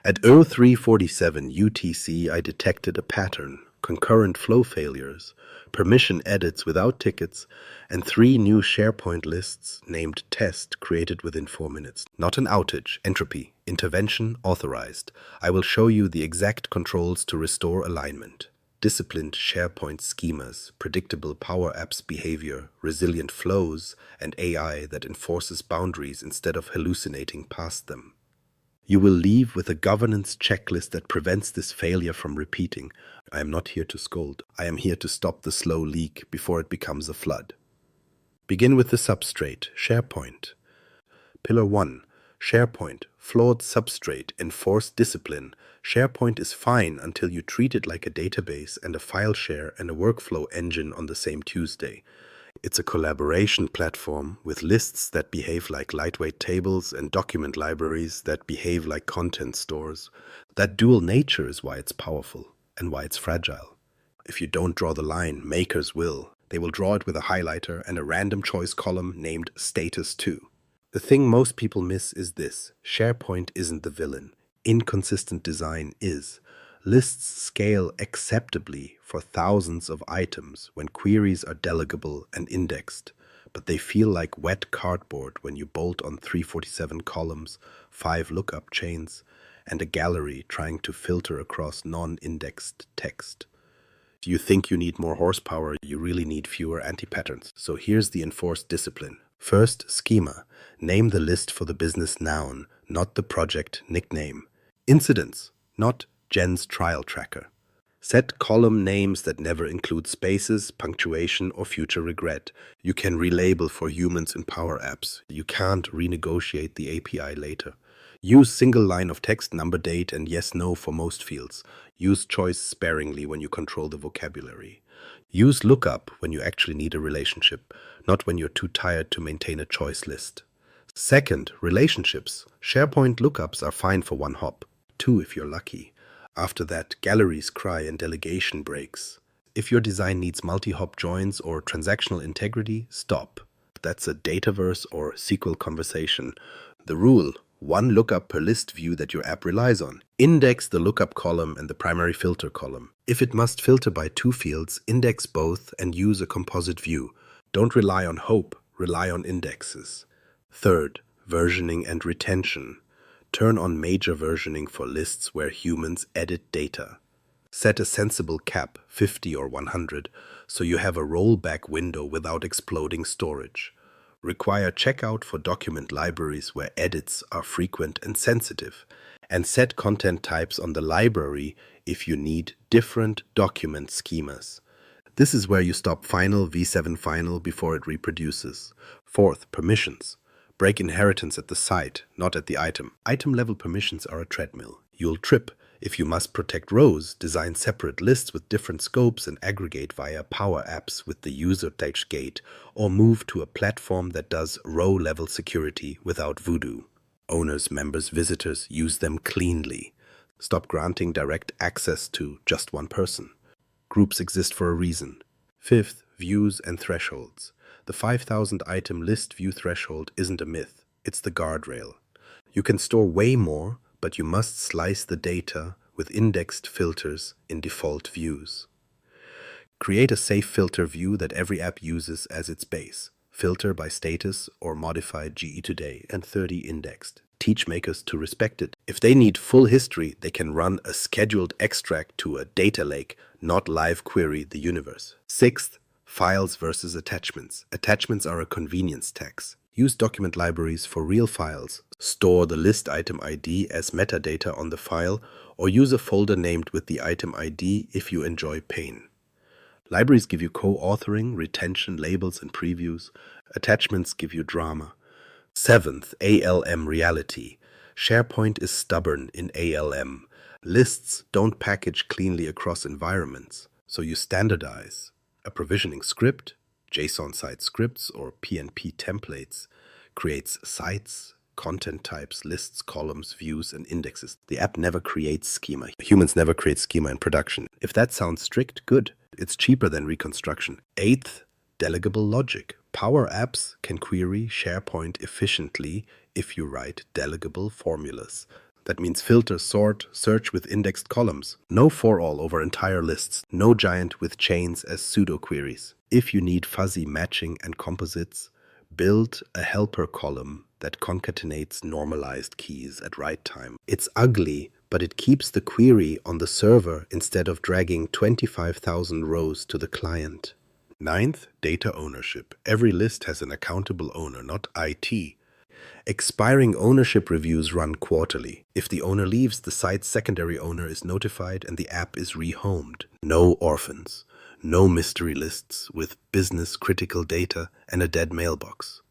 At 0347 UTC, I detected a pattern: concurrent flow failures, permission edits without tickets, and 3 new SharePoint lists named test created within 4 minutes. Not an outage, entropy, intervention authorized. I will show you the exact controls to restore alignment. Disciplined SharePoint schemas, predictable Power Apps behavior, resilient flows, and AI that enforces boundaries instead of hallucinating past them. You will leave with a governance checklist that prevents this failure from repeating. I am not here to scold. I am here to stop the slow leak before it becomes a flood. Begin with the substrate, SharePoint. Pillar 1. SharePoint, flawed substrate, enforced discipline. SharePoint is fine until you treat it like a database and a file share and a workflow engine on the same Tuesday. It's a collaboration platform with lists that behave like lightweight tables and document libraries that behave like content stores. That dual nature is why it's powerful and why it's fragile. If you don't draw the line, makers will. They will draw it with a highlighter and a random choice column named Status 2. The thing most people miss is this: SharePoint isn't the villain. Inconsistent design is. Lists scale acceptably for thousands of items when queries are delegable and indexed, but they feel like wet cardboard when you bolt on 347 columns, 5 lookup chains, and a gallery trying to filter across non-indexed text. Do you think you need more horsepower? You really need fewer anti-patterns. So here's the enforced discipline. First, schema. Name the list for the business noun, not the project nickname. Incidents, not Jen's trial tracker. Set column names that never include spaces, punctuation, or future regret. You can relabel for humans in Power Apps. You can't renegotiate the API later. Use single line of text, number, date, and yes/no for most fields. Use choice sparingly when you control the vocabulary. Use lookup when you actually need a relationship, not when you're too tired to maintain a choice list. Second, relationships. SharePoint lookups are fine for 1 hop, 2 if you're lucky. After that, galleries cry and delegation breaks. If your design needs multi-hop joins or transactional integrity, stop. That's a Dataverse or SQL conversation. The rule: 1 lookup per list view that your app relies on. Index the lookup column and the primary filter column. If it must filter by 2 fields, index both and use a composite view. Don't rely on hope, rely on indexes. Third, versioning and retention. Turn on major versioning for lists where humans edit data. Set a sensible cap, 50 or 100, so you have a rollback window without exploding storage. Require checkout for document libraries where edits are frequent and sensitive. And set content types on the library if you need different document schemas. This is where you stop final v7 final before it reproduces. Fourth, permissions. Break inheritance at the site, not at the item. Item-level permissions are a treadmill. You'll trip. If you must protect rows, design separate lists with different scopes and aggregate via Power Apps with the user touch gate, or move to a platform that does row-level security without voodoo. Owners, members, visitors, use them cleanly. Stop granting direct access to just one person. Groups exist for a reason. Fifth, views and thresholds. The 5,000 item list view threshold isn't a myth, it's the guardrail. You can store way more, but you must slice the data with indexed filters in default views. Create a safe filter view that every app uses as its base. Filter by status or modified GE today and 30 indexed. Teach makers to respect it. If they need full history, they can run a scheduled extract to a data lake, not live query the universe. Sixth, files versus attachments. Attachments are a convenience tax. Use document libraries for real files. Store the list item ID as metadata on the file, or use a folder named with the item ID if you enjoy pain. Libraries give you co-authoring, retention, labels, and previews. Attachments give you drama. Seventh, ALM reality. SharePoint is stubborn in ALM. Lists don't package cleanly across environments, so you standardize. A provisioning script, JSON site scripts or PNP templates, creates sites, content types, lists, columns, views, and indexes. The app never creates schema. Humans never create schema in production. If that sounds strict, good. It's cheaper than reconstruction. Eighth, delegable logic. Power Apps can query SharePoint efficiently if you write delegable formulas. That means filter, sort, search with indexed columns. No for all over entire lists. No giant with chains as pseudo queries. If you need fuzzy matching and composites, build a helper column that concatenates normalized keys at write time. It's ugly, but it keeps the query on the server instead of dragging 25,000 rows to the client. Ninth, data ownership. Every list has an accountable owner, not IT. Expiring ownership reviews run quarterly. If the owner leaves, the site's secondary owner is notified and the app is rehomed. No orphans. No mystery lists with business-critical data and a dead mailbox.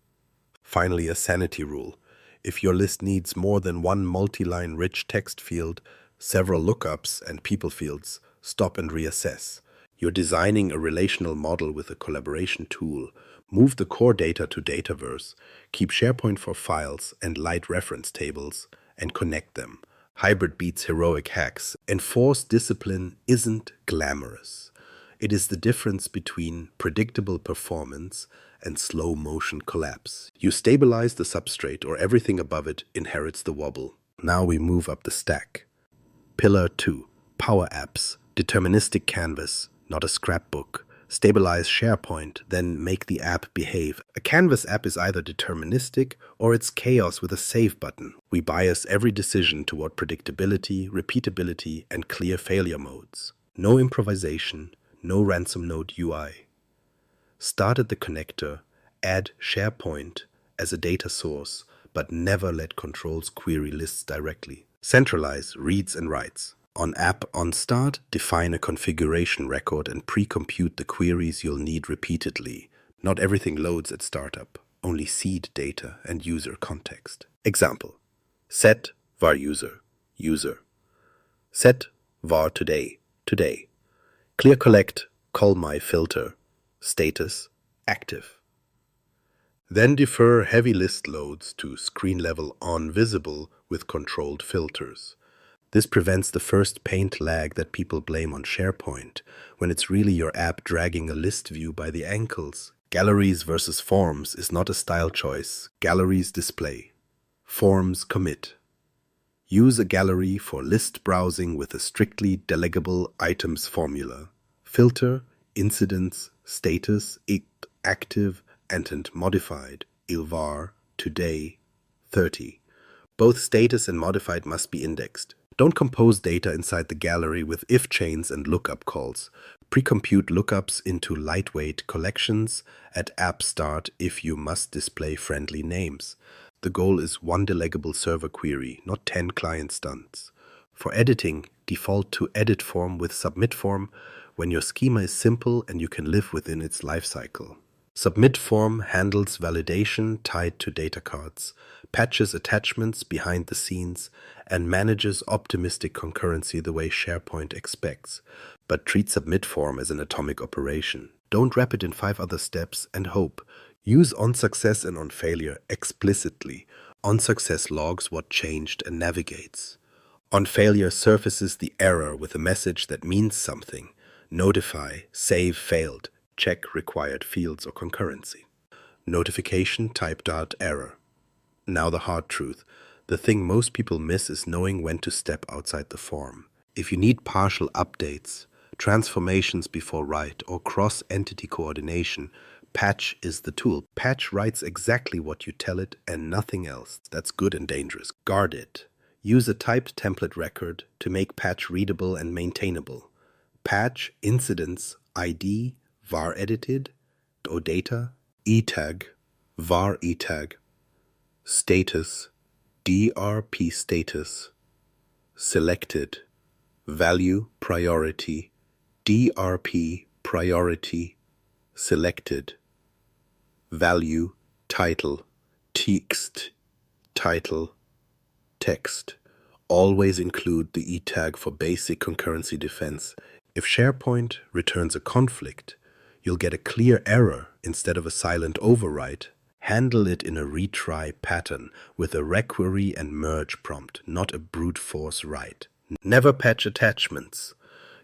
Finally, a sanity rule. If your list needs more than one multi-line rich text field, several lookups and people fields, stop and reassess. You're designing a relational model with a collaboration tool. Move the core data to Dataverse. Keep SharePoint for files and light reference tables and connect them. Hybrid beats heroic hacks. Enforced discipline isn't glamorous. It is the difference between predictable performance and slow motion collapse. You stabilize the substrate or everything above it inherits the wobble. Now we move up the stack. Pillar 2. Power apps. Deterministic canvas, not a scrapbook. Stabilize SharePoint, then make the app behave. A canvas app is either deterministic or it's chaos with a save button. We bias every decision toward predictability, repeatability, and clear failure modes. No improvisation, no ransom node UI. Start at the connector, add SharePoint as a data source, but never let controls query lists directly. Centralize reads and writes. On app on start, define a configuration record and pre-compute the queries you'll need repeatedly. Not everything loads at startup, only seed data and user context. Example: set var user, user. Set var today, today. Clear collect, call my filter, status, active. Then defer heavy list loads to screen level on visible with controlled filters. This prevents the first paint lag that people blame on SharePoint, when it's really your app dragging a list view by the ankles. Galleries versus forms is not a style choice. Galleries display. Forms commit. Use a gallery for list browsing with a strictly delegable items formula. Filter, incidents, status, active, and modified, ilvar, today, 30. Both status and modified must be indexed. Don't compose data inside the gallery with if chains and lookup calls. Pre-compute lookups into lightweight collections at app start if you must display friendly names. The goal is one delegable server query, not 10 client stunts. For editing, default to edit form with submit form when your schema is simple and you can live within its lifecycle. Submit form handles validation tied to data cards, patches attachments behind the scenes, and manages optimistic concurrency the way SharePoint expects, but treat submit form as an atomic operation. Don't wrap it in 5 other steps and hope. Use onSuccess and onFailure explicitly. OnSuccess logs what changed and navigates. OnFailure surfaces the error with a message that means something. Notify, save failed, check required fields or concurrency. Notification type dot error. Now the hard truth. The thing most people miss is knowing when to step outside the form. If you need partial updates, transformations before write, or cross-entity coordination, Patch is the tool. Patch writes exactly what you tell it and nothing else. That's good and dangerous. Guard it. Use a typed template record to make Patch readable and maintainable. Patch incidents ID var edited, OData, etag, var etag, status, DRP status, selected, value priority, DRP priority, selected, value title, text, title, text. Always include the etag for basic concurrency defense. If SharePoint returns a conflict, you'll get a clear error instead of a silent overwrite. Handle it in a retry pattern with a requery and merge prompt, not a brute force write. Never patch attachments.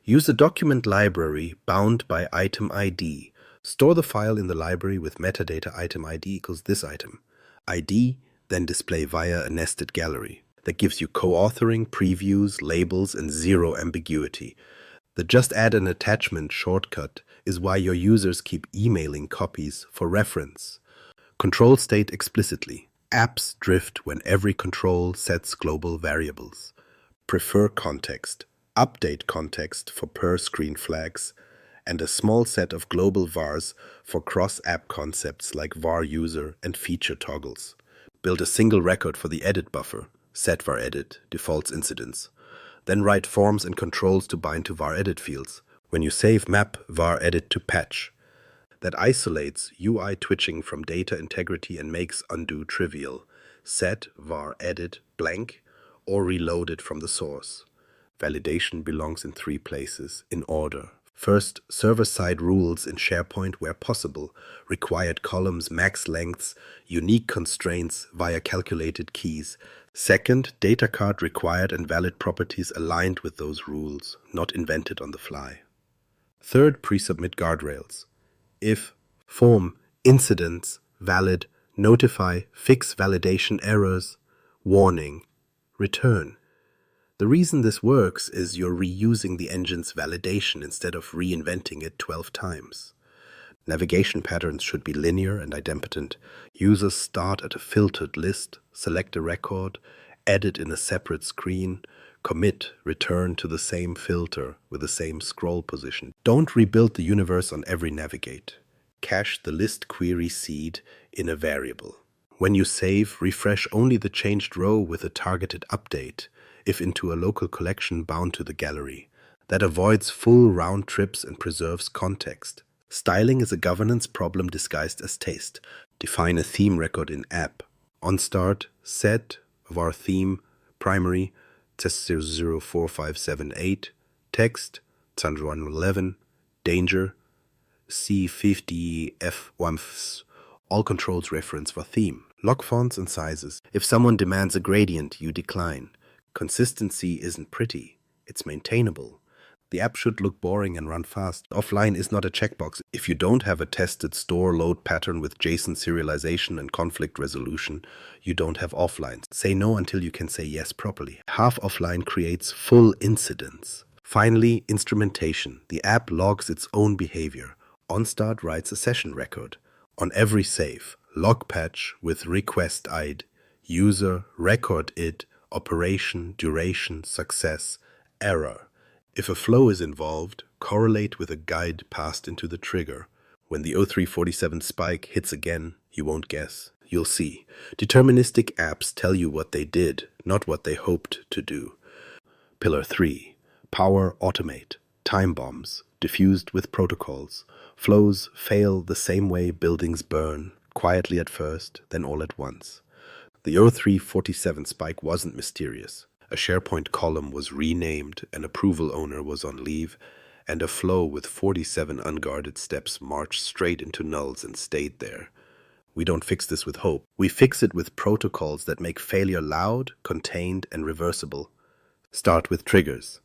Use a document library bound by item ID. Store the file in the library with metadata item ID equals this item. ID, then display via a nested gallery. that gives you co-authoring, previews, labels, and zero ambiguity. The just add an attachment shortcut is why your users keep emailing copies for reference. Control state explicitly. Apps drift when every control sets global variables. Prefer context. Update context for per-screen flags, and a small set of global vars for cross-app concepts like var user and feature toggles. Build a single record for the edit buffer. Set var edit, defaults incidents. Then write forms and controls to bind to var edit fields. When you save, map var edit to patch. That isolates UI twitching from data integrity and makes undo trivial. Set var edit blank or reload it from the source. Validation belongs in 3 places, in order. First, server-side rules in SharePoint where possible, required columns, max lengths, unique constraints via calculated keys. Second, data card required and valid properties aligned with those rules, not invented on the fly. Third, pre-submit guardrails. If, form, incidents, valid, notify, fix validation errors, warning, return. The reason this works is you're reusing the engine's validation instead of reinventing it 12 times. Navigation patterns should be linear and idempotent. Users start at a filtered list, select a record, edit in a separate screen, commit, return to the same filter with the same scroll position. Don't rebuild the universe on every navigate. Cache the list query seed in a variable. When you save, refresh only the changed row with a targeted update, if into a local collection bound to the gallery. That avoids full round trips and preserves context. Styling is a governance problem disguised as taste. Define a theme record in app. On start, set var theme, primary, test 004578, text, 111, danger, C50F1, all controls reference var theme. Lock fonts and sizes. If someone demands a gradient, you decline. Consistency isn't pretty, it's maintainable. The app should look boring and run fast. Offline is not a checkbox. If you don't have a tested store load pattern with JSON serialization and conflict resolution, you don't have offline. Say no until you can say yes properly. Half offline creates full incidents. Finally, instrumentation. The app logs its own behavior. OnStart writes a session record. On every save, log patch with request ID, user, record id, operation, duration, success, error. If a flow is involved, correlate with a guide passed into the trigger. When the 0347 spike hits again, you won't guess. You'll see. Deterministic apps tell you what they did, not what they hoped to do. Pillar 3. Power automate. Time bombs, diffused with protocols. Flows fail the same way buildings burn, quietly at first, then all at once. The 0347 spike wasn't mysterious. A SharePoint column was renamed, an approval owner was on leave, and a flow with 47 unguarded steps marched straight into nulls and stayed there. We don't fix this with hope. We fix it with protocols that make failure loud, contained, and reversible. Start with triggers.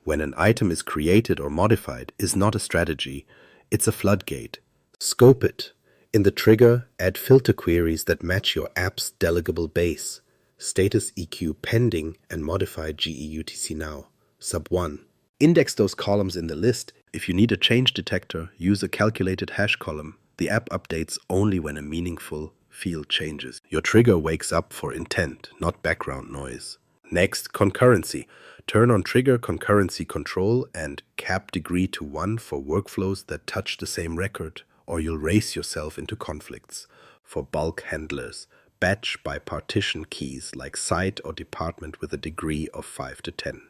When an item is created or modified is not a strategy, it's a floodgate. Scope it. In the trigger, add filter queries that match your app's delegable base. Status EQ pending and modify GEUTC now. Sub 1. Index those columns in the list. If you need a change detector, use a calculated hash column. The app updates only when a meaningful field changes. Your trigger wakes up for intent, not background noise. Next, concurrency. Turn on trigger concurrency control and cap degree to 1 for workflows that touch the same record, or you'll race yourself into conflicts. For bulk handlers, batch by partition keys like site or department with a degree of 5 to 10.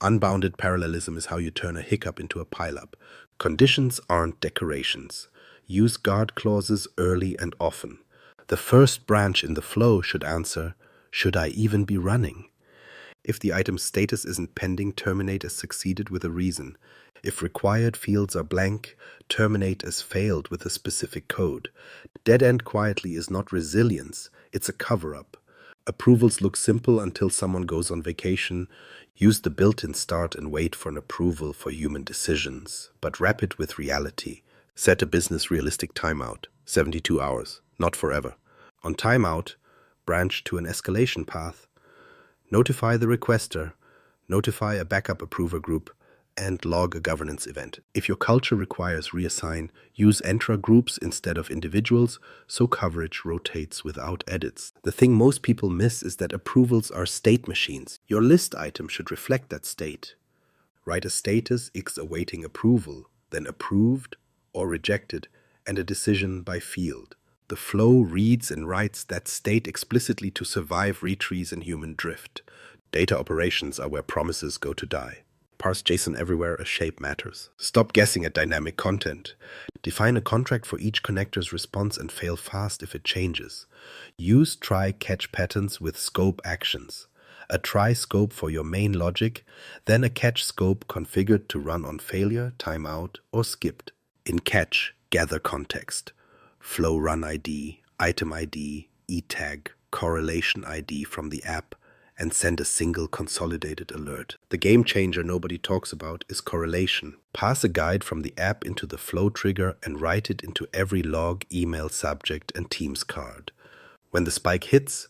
Unbounded parallelism is how you turn a hiccup into a pileup. Conditions aren't decorations. Use guard clauses early and often. The first branch in the flow should answer, should I even be running? If the item's status isn't pending, terminate as succeeded with a reason. If required fields are blank, terminate as failed with a specific code. Dead end quietly is not resilience, it's a cover-up. Approvals look simple until someone goes on vacation. Use the built-in start and wait for an approval for human decisions, but wrap it with reality. Set a business realistic timeout, 72 hours, not forever. On timeout, branch to an escalation path. Notify the requester, notify a backup approver group, and log a governance event. If your culture requires reassign, use entra groups instead of individuals so coverage rotates without edits. The thing most people miss is that approvals are state machines. Your list item should reflect that state. Write a status X awaiting approval, then approved or rejected, and a decision by field. The flow reads and writes that state explicitly to survive retrees and human drift. Data operations are where promises go to die. Parse JSON everywhere a shape matters. Stop guessing at dynamic content. Define a contract for each connector's response and fail fast if it changes. Use try-catch patterns with scope actions. A try scope for your main logic, then a catch scope configured to run on failure, timeout, or skipped. In catch, gather context. Flow run ID, item ID, e-tag, correlation ID from the app, and send a single consolidated alert. The game changer nobody talks about is correlation. Pass a guide from the app into the flow trigger and write it into every log, email, subject, and Teams card. When the spike hits,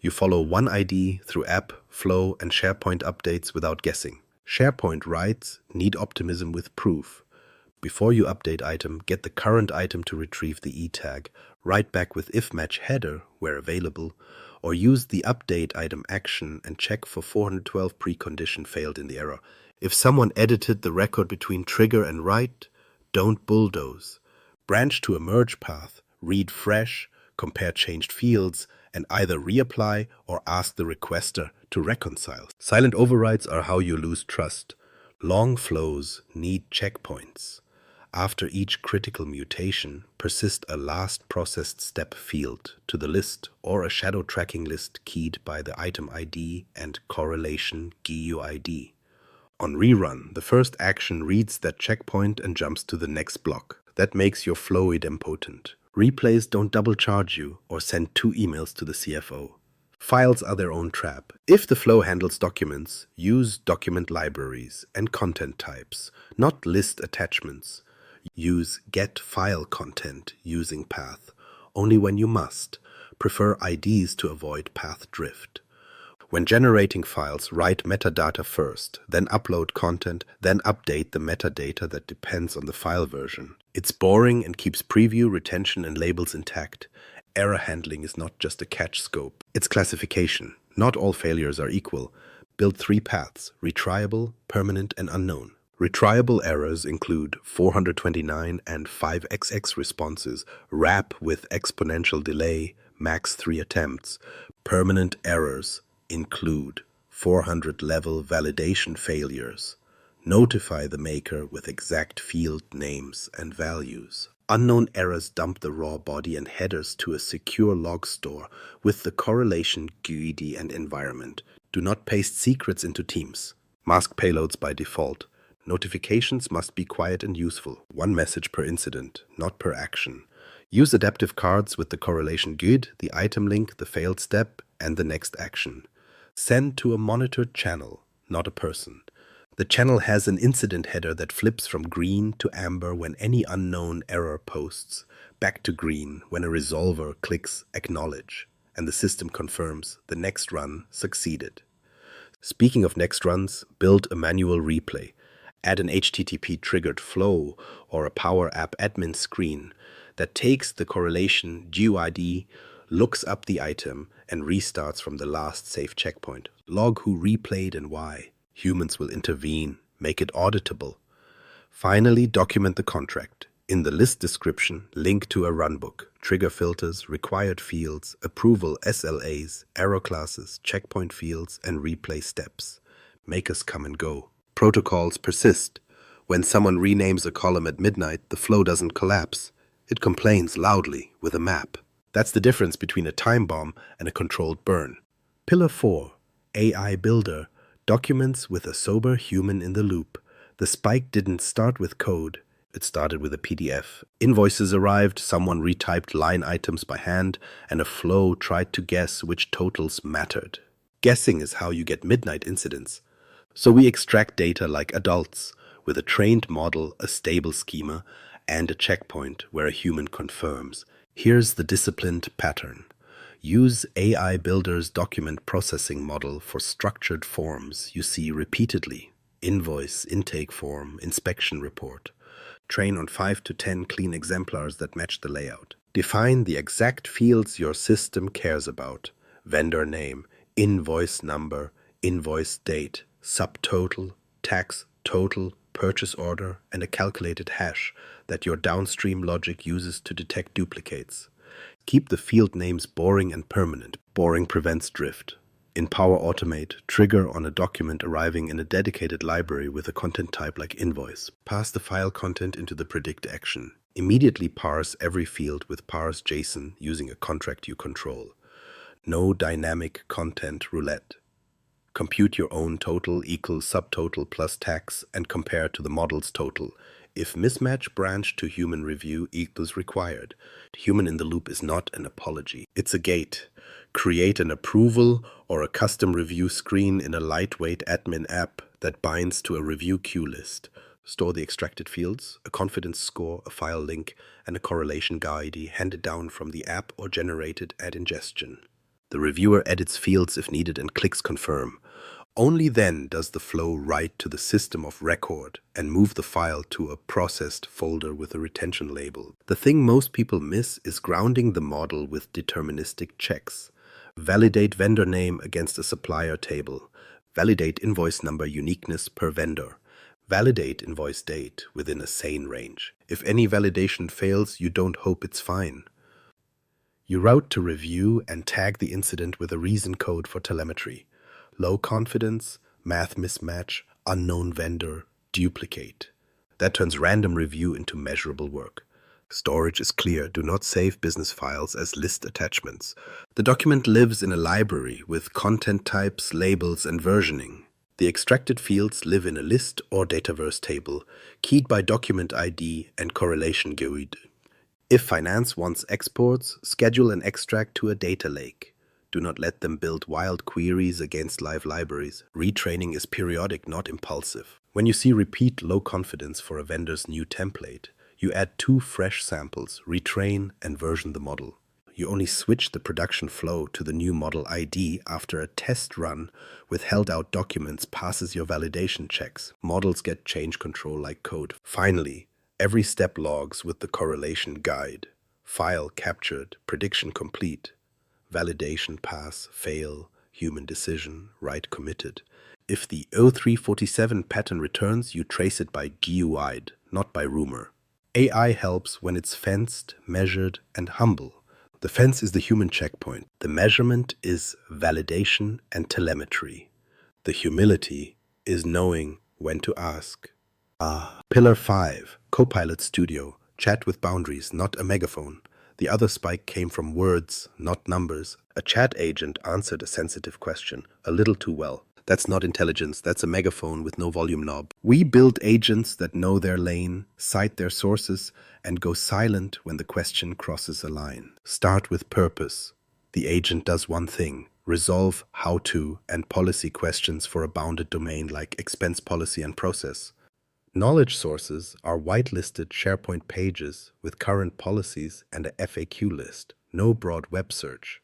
you follow one ID through app, flow, and SharePoint updates without guessing. SharePoint writes, need optimism with proof. Before you update item, get the current item to retrieve the e-tag, write back with if-match header, where available, or use the update item action and check for 412 precondition failed in the error. If someone edited the record between trigger and write, don't bulldoze. Branch to a merge path, read fresh, compare changed fields, and either reapply or ask the requester to reconcile. Silent overrides are how you lose trust. Long flows need checkpoints. After each critical mutation, persist a last processed step field to the list or a shadow tracking list keyed by the item ID and correlation GUID. On rerun, the first action reads that checkpoint and jumps to the next block. That makes your flow idempotent. Replays don't double charge you or send 2 emails to the CFO. Files are their own trap. If the flow handles documents, use document libraries and content types, not list attachments. Use get file content using path only when you must. Prefer IDs to avoid path drift. When generating files, write metadata first, then upload content, then update the metadata that depends on the file version. It's boring and keeps preview, retention, and labels intact. Error handling is not just a catch scope, it's classification. Not all failures are equal. Build 3 paths: retriable, permanent, and unknown. Retriable errors include 429 and 5xx responses, wrap with exponential delay, max 3 attempts. Permanent errors include 400 level validation failures. Notify the maker with exact field names and values. Unknown errors dump the raw body and headers to a secure log store with the correlation GUID and environment. Do not paste secrets into Teams. Mask payloads by default. Notifications must be quiet and useful. 1 message per incident, not per action. Use adaptive cards with the correlation GUID, the item link, the failed step, and the next action. Send to a monitored channel, not a person. The channel has an incident header that flips from green to amber when any unknown error posts, back to green when a resolver clicks acknowledge, and the system confirms the next run succeeded. Speaking of next runs, build a manual replay. Add an HTTP triggered flow or a Power App admin screen that takes the correlation GUID, looks up the item, and restarts from the last safe checkpoint. Log who replayed and why. Humans will intervene, make it auditable. Finally, document the contract. In the list description, link to a runbook, trigger filters, required fields, approval SLAs, error classes, checkpoint fields, and replay steps. Make us come and go. Protocols persist. When someone renames a column at midnight, the flow doesn't collapse. It complains loudly with a map. That's the difference between a time bomb and a controlled burn. Pillar 4, AI Builder, documents with a sober human in the loop. The spike didn't start with code. It started with a PDF. Invoices arrived, someone retyped line items by hand, and a flow tried to guess which totals mattered. Guessing is how you get midnight incidents. So we extract data like adults, with a trained model, a stable schema, and a checkpoint where a human confirms. Here's the disciplined pattern. Use AI Builder's document processing model for structured forms you see repeatedly: invoice, intake form, inspection report. Train on 5 to 10 clean exemplars that match the layout. Define the exact fields your system cares about: vendor name, invoice number, invoice date, subtotal, tax total, purchase order, and a calculated hash that your downstream logic uses to detect duplicates. Keep the field names boring and permanent. Boring prevents drift. In Power Automate, trigger on a document arriving in a dedicated library with a content type like invoice. Pass the file content into the predict action. Immediately parse every field with parse JSON using a contract you control. No dynamic content roulette. Compute your own total equals subtotal plus tax and compare to the model's total. If mismatch branch to human review equals required, human in the loop is not an apology. It's a gate. Create an approval or a custom review screen in a lightweight admin app that binds to a review queue list. Store the extracted fields, a confidence score, a file link, and a correlation guide handed down from the app or generated at ingestion. The reviewer edits fields if needed and clicks confirm. Only then does the flow write to the system of record and move the file to a processed folder with a retention label. The thing most people miss is grounding the model with deterministic checks. Validate vendor name against a supplier table. Validate invoice number uniqueness per vendor. Validate invoice date within a sane range. If any validation fails, you don't hope it's fine. You route to review and tag the incident with a reason code for telemetry. Low confidence, math mismatch, unknown vendor, duplicate. That turns random review into measurable work. Storage is clear. Do not save business files as list attachments. The document lives in a library with content types, labels, and versioning. The extracted fields live in a list or Dataverse table, keyed by document ID and correlation GUID. If finance wants exports, schedule an extract to a data lake. Do not let them build wild queries against live libraries. Retraining is periodic, not impulsive. When you see repeat low confidence for a vendor's new template, you add 2 fresh samples, retrain, and version the model. You only switch the production flow to the new model ID after a test run with held-out documents passes your validation checks. Models get change control like code. Finally, every step logs with the correlation guide. File captured, prediction complete. Validation pass, fail, human decision, write committed. If the 0347 pattern returns, you trace it by GUID, not by rumor. AI helps when it's fenced, measured, and humble. The fence is the human checkpoint. The measurement is validation and telemetry. The humility is knowing when to ask. Pillar 5, Copilot Studio. Chat with boundaries, not a megaphone. The other spike came from words, not numbers. A chat agent answered a sensitive question a little too well. That's not intelligence, that's a megaphone with no volume knob. We build agents that know their lane, cite their sources, and go silent when the question crosses a line. Start with purpose. The agent does one thing: resolve how-to and policy questions for a bounded domain like expense policy and process. Knowledge sources are whitelisted SharePoint pages with current policies and a FAQ list. No broad web search.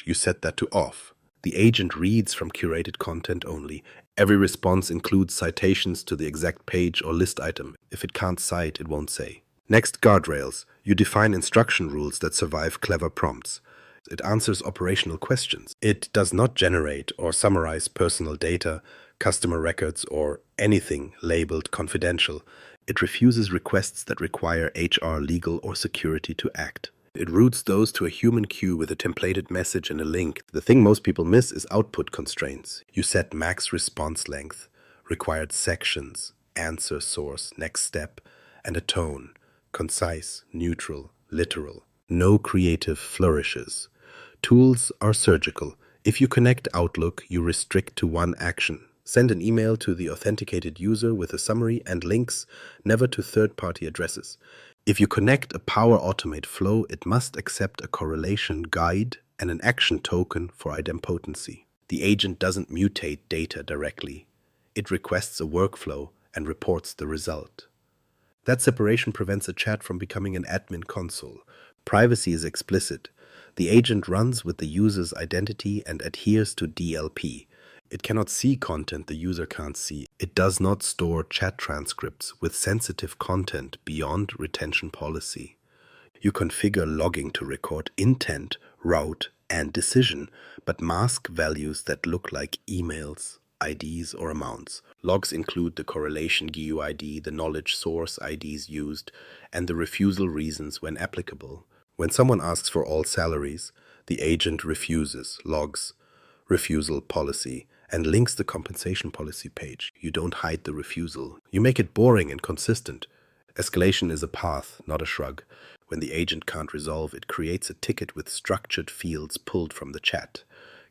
You set that to off. The agent reads from curated content only. Every response includes citations to the exact page or list item. If it can't cite, it won't say. Next, guardrails. You define instruction rules that survive clever prompts. It answers operational questions. It does not generate or summarize personal data, customer records, or anything labeled confidential. It refuses requests that require HR, legal, or security to act. It routes those to a human queue with a templated message and a link. The thing most people miss is output constraints. You set max response length, required sections, answer source, next step, and a tone. Concise, neutral, literal. No creative flourishes. Tools are surgical. If you connect Outlook, you restrict to one action. Send an email to the authenticated user with a summary and links, never to third-party addresses. If you connect a Power Automate flow, it must accept a correlation guide and an action token for idempotency. The agent doesn't mutate data directly. It requests a workflow and reports the result. That separation prevents a chat from becoming an admin console. Privacy is explicit. The agent runs with the user's identity and adheres to DLP. It cannot see content the user can't see. It does not store chat transcripts with sensitive content beyond retention policy. You configure logging to record intent, route, and decision, but mask values that look like emails, IDs, or amounts. Logs include the correlation GUID, the knowledge source IDs used, and the refusal reasons when applicable. When someone asks for all salaries, the agent refuses, logs refusal policy, and links the compensation policy page. You don't hide the refusal. You make it boring and consistent. Escalation is a path, not a shrug. When the agent can't resolve, it creates a ticket with structured fields pulled from the chat.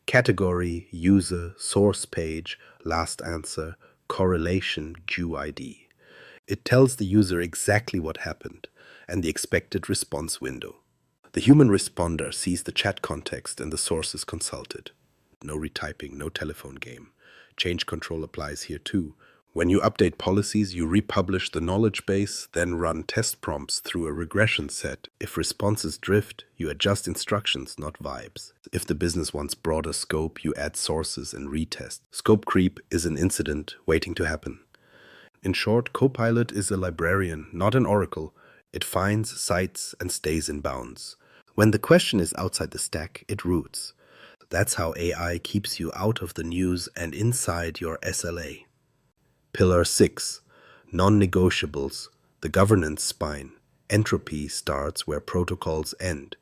Category, user, source page, last answer, correlation, GUID. It tells the user exactly what happened and the expected response window. The human responder sees the chat context and the sources consulted. No retyping, no telephone game. Change control applies here too. When you update policies, you republish the knowledge base, then run test prompts through a regression set. If responses drift, you adjust instructions, not vibes. If the business wants broader scope, you add sources and retest. Scope creep is an incident waiting to happen. In short, Copilot is a librarian, not an oracle. It finds, cites, and stays in bounds. When the question is outside the stack, it roots. That's how AI keeps you out of the news and inside your SLA. Pillar 6. Non-negotiables, the governance spine. Entropy starts where protocols end.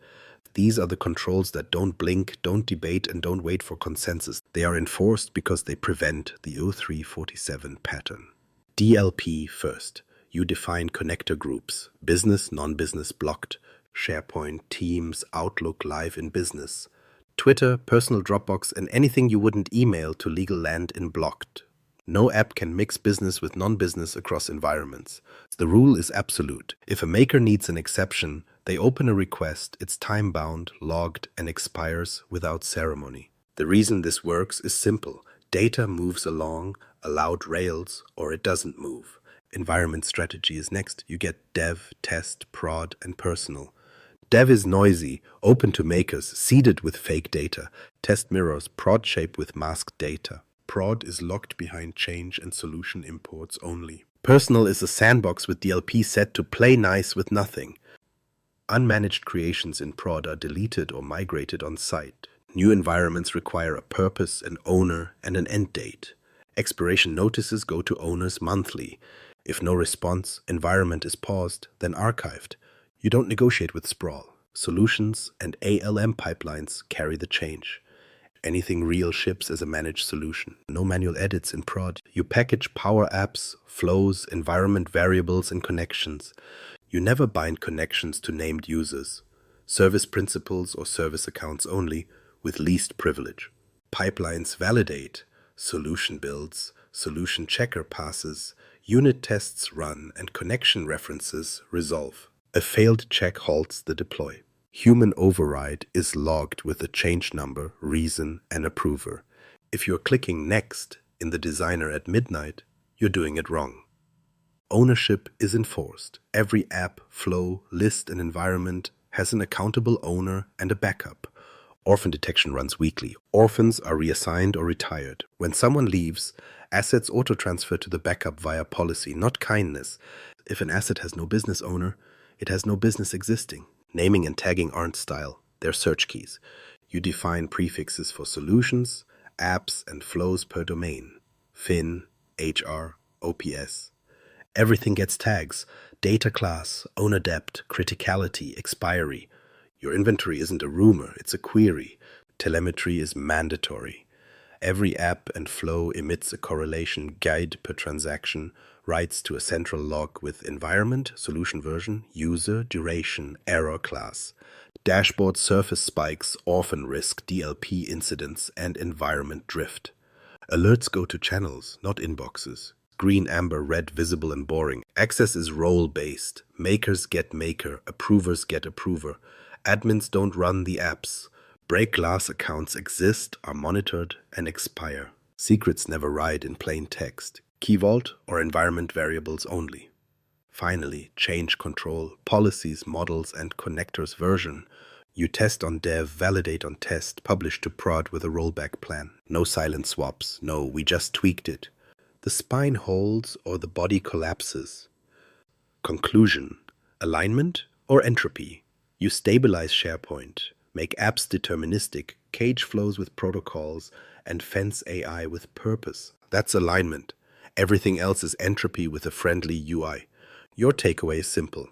These are the controls that don't blink, don't debate, and don't wait for consensus. They are enforced because they prevent the 0347 pattern. DLP first. You define connector groups. Business, non-business blocked. SharePoint, Teams, Outlook, Live in business. Twitter, personal Dropbox, and anything you wouldn't email to legal land in blocked. No app can mix business with non-business across environments. The rule is absolute. If a maker needs an exception, they open a request, it's time-bound, logged, and expires without ceremony. The reason this works is simple. Data moves along, allowed rails, or it doesn't move. Environment strategy is next. You get dev, test, prod, and personal. Dev is noisy, open to makers, seeded with fake data. Test mirrors, prod shape with masked data. Prod is locked behind change and solution imports only. Personal is a sandbox with DLP set to play nice with nothing. Unmanaged creations in prod are deleted or migrated on site. New environments require a purpose, an owner, and an end date. Expiration notices go to owners monthly. If no response, environment is paused, then archived. You don't negotiate with sprawl. Solutions and ALM pipelines carry the change. Anything real ships as a managed solution. No manual edits in prod. You package Power Apps, flows, environment variables, and connections. You never bind connections to named users. Service principals or service accounts only, with least privilege. Pipelines validate. Solution builds. Solution checker passes. Unit tests run, and connection references resolve. A failed check halts the deploy. Human override is logged with a change number, reason, and approver. If you're clicking next in the designer at midnight, you're doing it wrong. Ownership is enforced. Every app, flow, list, and environment has an accountable owner and a backup. Orphan detection runs weekly. Orphans are reassigned or retired. When someone leaves, assets auto-transfer to the backup via policy, not kindness. If an asset has no business owner, it has no business existing. Naming and tagging aren't style, they're search keys. You define prefixes for solutions, apps, and flows per domain. Fin, HR, OPS. Everything gets tags. Data class, owner depth, criticality, expiry. Your inventory isn't a rumor, it's a query. Telemetry is mandatory. Every app and flow emits a correlation guide per transaction, writes to a central log with environment, solution version, user, duration, error class. Dashboard surface spikes, orphan risk, DLP incidents, and environment drift. Alerts go to channels, not inboxes. Green, amber, red, visible, and boring. Access is role-based. Makers get maker, approvers get approver. Admins don't run the apps. Break glass accounts exist, are monitored, and expire. Secrets never ride in plain text. Key vault or environment variables only. Finally, change control, policies, models, and connectors version. You test on dev, validate on test, publish to prod with a rollback plan. No silent swaps. No, we just tweaked it. The spine holds or the body collapses. Conclusion: alignment or entropy. You stabilize SharePoint, make apps deterministic, cage flows with protocols, and fence AI with purpose. That's alignment. Everything else is entropy with a friendly UI. Your takeaway is simple.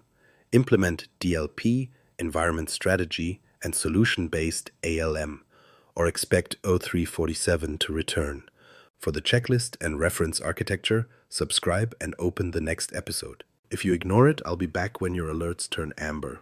Implement DLP, environment strategy, and solution-based ALM, or expect O347 to return. For the checklist and reference architecture, subscribe and open the next episode. If you ignore it, I'll be back when your alerts turn amber.